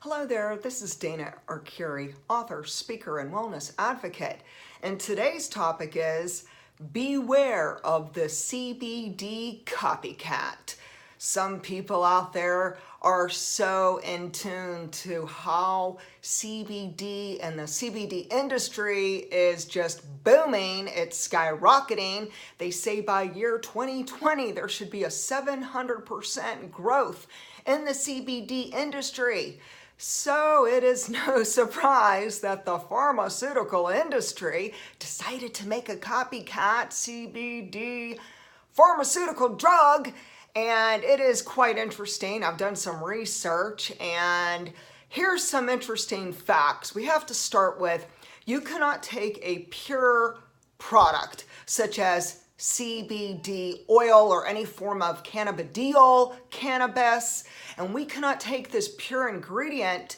Hello there, this is Dana Arcuri, author, speaker, and wellness advocate. And today's topic is beware of the CBD copycat. Some people out there are so in tune to how CBD and the CBD industry is just booming. It's skyrocketing. They say by year 2020, there should be a 700% growth in the CBD industry. So it is no surprise that the pharmaceutical industry decided to make a copycat CBD pharmaceutical drug, and it is quite interesting. I've done some research, and here's some interesting facts. We have to start with, you cannot take a pure product such as CBD oil or any form of cannabidiol, cannabis, and we cannot take this pure ingredient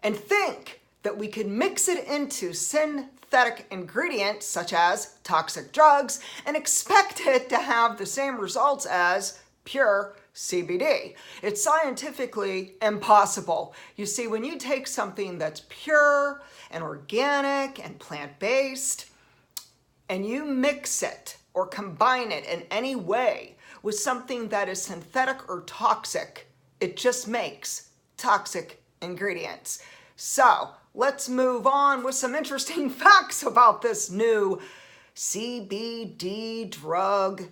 and think that we could mix it into synthetic ingredients such as toxic drugs and expect it to have the same results as pure CBD. It's scientifically impossible. You see, when you take something that's pure and organic and plant-based and you mix it or combine it in any way with something that is synthetic or toxic, it just makes toxic ingredients. So let's move on with some interesting facts about this new CBD drug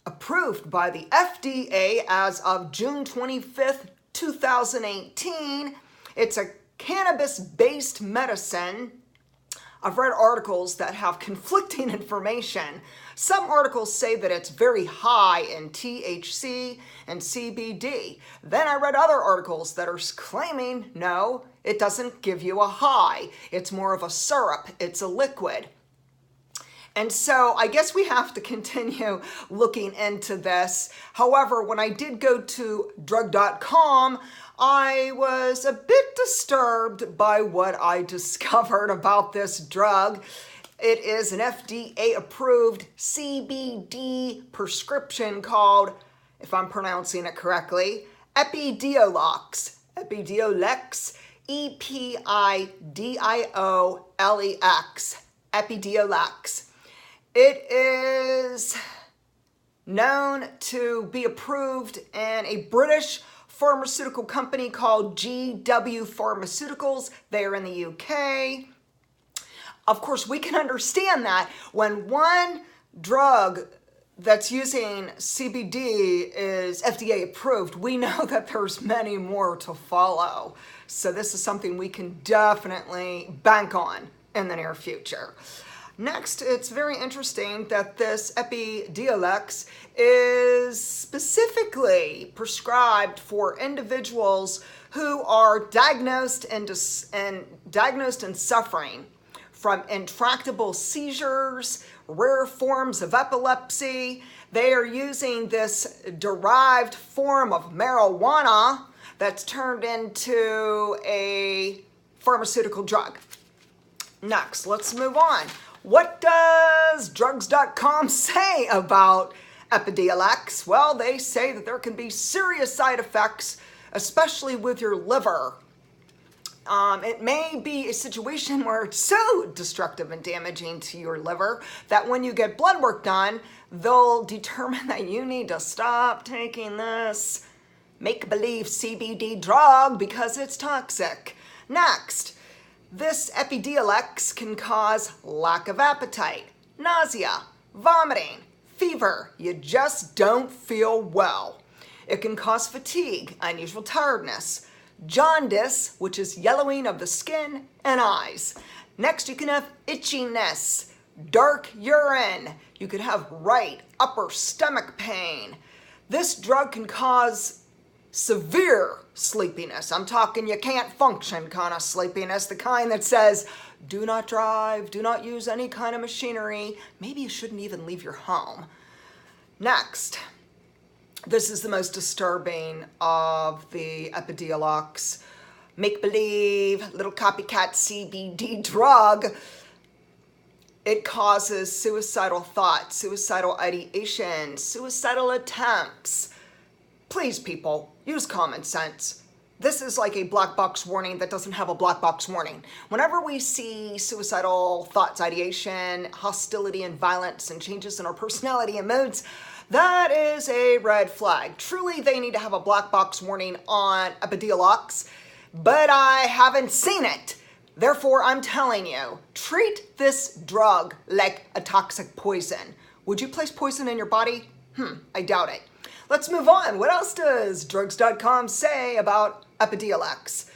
approved by the FDA as of June 25th, 2018. It's a cannabis-based medicine. I've read articles that have conflicting information. Some articles say that it's very high in THC and CBD. Then I read other articles that are claiming, no, it doesn't give you a high. It's more of a syrup. It's a liquid. And so I guess we have to continue looking into this. However, when I did go to drug.com, I was a bit disturbed by what I discovered about this drug. It is an FDA-approved CBD prescription called, if I'm pronouncing it correctly, EPIDIOLEX. EPIDIOLEX. EPIDIOLEX. EPIDIOLEX. It is known to be approved in a British pharmaceutical company called GW Pharmaceuticals. They are in the UK. Of course, we can understand that when one drug that's using CBD is FDA approved, we know that there's many more to follow. So this is something we can definitely bank on in the near future. Next, it's very interesting that this EPIDIOLEX is specifically prescribed for individuals who are diagnosed and suffering from intractable seizures, rare forms of epilepsy. They are using this derived form of marijuana that's turned into a pharmaceutical drug. Next, let's move on. What does drugs.com say about EPIDIOLEX? Well, they say that there can be serious side effects, especially with your liver. It may be a situation where it's so destructive and damaging to your liver that when you get blood work done, they'll determine that you need to stop taking this make-believe CBD drug because it's toxic. Next, this EPIDIOLEX can cause lack of appetite, nausea, vomiting, fever. You just don't feel well. It can cause fatigue, unusual tiredness, jaundice, which is yellowing of the skin and eyes. Next, you can have itchiness, dark urine. You could have right upper stomach pain. This drug can cause severe sleepiness. I'm talking you can't function kind of sleepiness, the kind that says, do not drive, do not use any kind of machinery. Maybe you shouldn't even leave your home. Next, this is the most disturbing of the EPIDIOLEX make-believe little copycat CBD drug. It causes suicidal thoughts, suicidal ideation, suicidal attempts. Please, people, use common sense. this is like a black box warning that doesn't have a black box warning. Whenever we see suicidal thoughts, ideation, hostility and violence and changes in our personality and moods, that is a red flag. Truly, they need to have a black box warning on EPIDIOLEX, but I haven't seen it. Therefore, I'm telling you, treat this drug like a toxic poison. Would you place poison in your body? I doubt it. Let's move on. What else does drugs.com say about EPIDIOLEX?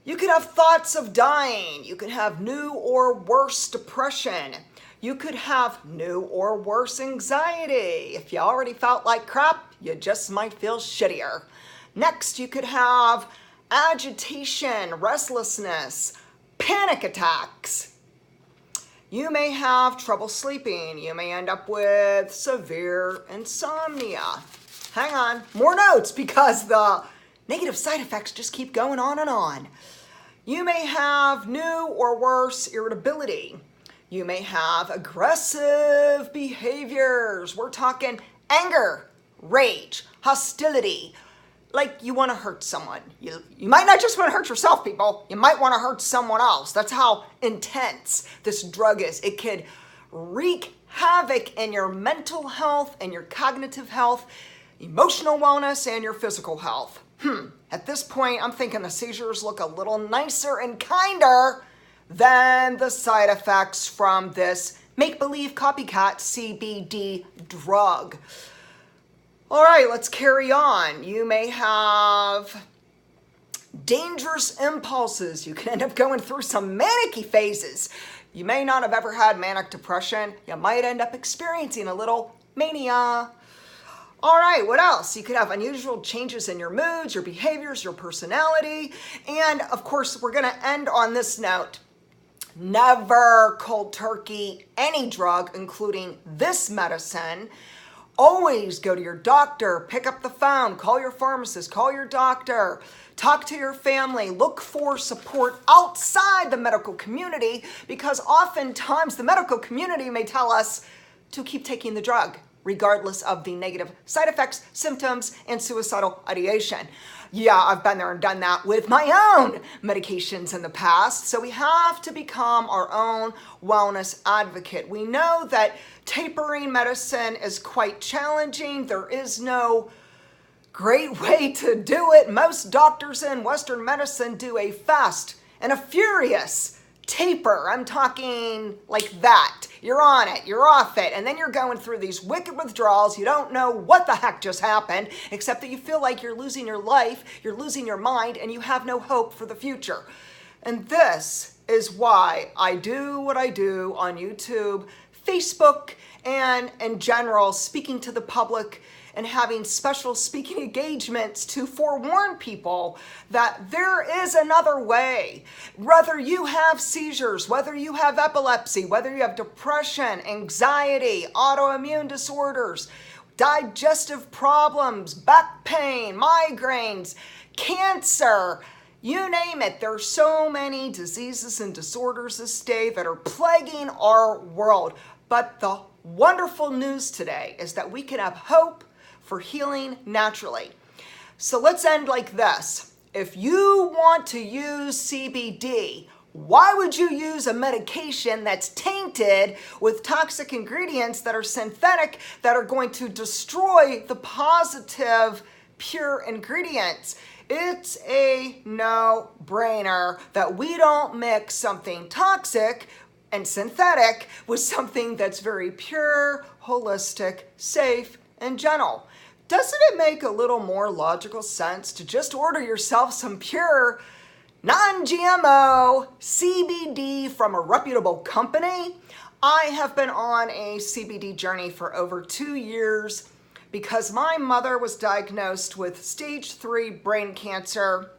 You could have thoughts of dying. You could have new or worse depression. You could have new or worse anxiety. If you already felt like crap, you just might feel shittier. Next, you could have agitation, restlessness, panic attacks. You may have trouble sleeping. You may end up with severe insomnia. Hang on, more notes because the negative side effects just keep going on and on. You may have new or worse irritability. You may have aggressive behaviors. We're talking anger, rage, hostility, like you want to hurt someone. You might not just want to hurt yourself, people. You might want to hurt someone else. That's how intense this drug is. It could wreak havoc in your mental health and your cognitive health, emotional wellness, and your physical health. At this point, I'm thinking the seizures look a little nicer and kinder than the side effects from this make-believe copycat CBD drug. All right, let's carry on. You may have dangerous impulses. You can end up going through some manic-y phases. You may not have ever had manic depression. You might end up experiencing a little mania. All right, what else? You could have unusual changes in your moods, your behaviors, your personality. And of course, we're gonna end on this note. Never cold turkey any drug, including this medicine. Always go to your doctor, pick up the phone, call your pharmacist, call your doctor, talk to your family, look for support outside the medical community, because oftentimes the medical community may tell us to keep taking the drug, regardless of the negative side effects, symptoms, and suicidal ideation. Yeah, I've been there and done that with my own medications in the past. So we have to become our own wellness advocate. We know that tapering medicine is quite challenging. There is no great way to do it. Most doctors in Western medicine do a fast and a furious taper. I'm talking like that. You're on it, you're off it, and then you're going through these wicked withdrawals. You don't know what the heck just happened, except that you feel like you're losing your life, you're losing your mind, and you have no hope for the future. And this is why I do what I do on YouTube, Facebook, and in general, speaking to the public and having special speaking engagements to forewarn people that there is another way. Whether you have seizures, whether you have epilepsy, whether you have depression, anxiety, autoimmune disorders, digestive problems, back pain, migraines, cancer, you name it. There are so many diseases and disorders this day that are plaguing our world. But the wonderful news today is that we can have hope for healing naturally. So let's end like this. If you want to use CBD, why would you use a medication that's tainted with toxic ingredients that are synthetic, that are going to destroy the positive, pure ingredients? It's a no-brainer that we don't mix something toxic and synthetic with something that's very pure, holistic, safe, and gentle. Doesn't it make a little more logical sense to just order yourself some pure, non-GMO CBD from a reputable company? I have been on a CBD journey for over 2 years because my mother was diagnosed with stage 3 brain cancer,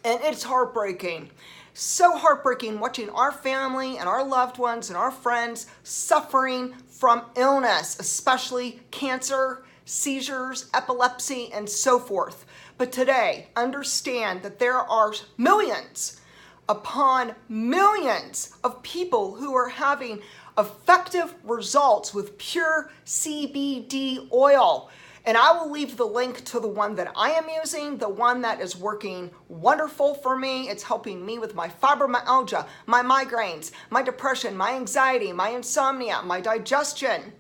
and it's heartbreaking. So heartbreaking watching our family and our loved ones and our friends suffering from illness, especially cancer, seizures, epilepsy, and so forth. But today, understand that there are millions upon millions of people who are having effective results with pure CBD oil. And I will leave the link to the one that I am using, the one that is working wonderful for me. It's helping me with my fibromyalgia, my migraines, my depression, my anxiety, my insomnia, my digestion.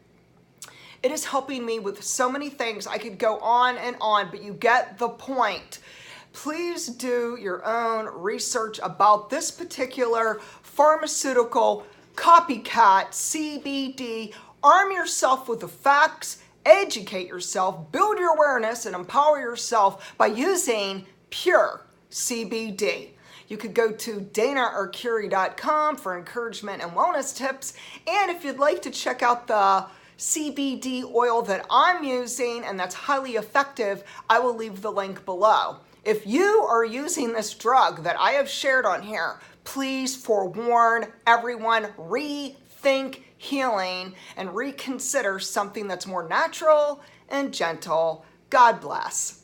It is helping me with so many things. I could go on and on, but you get the point. Please do your own research about this particular pharmaceutical copycat CBD. Arm yourself with the facts, educate yourself, build your awareness, and empower yourself by using pure CBD. You could go to danaarcuri.com for encouragement and wellness tips. And if you'd like to check out the CBD oil that I'm using and that's highly effective, I will leave the link below. If you are using this drug that I have shared on here, please forewarn everyone, rethink healing and reconsider something that's more natural and gentle. God bless.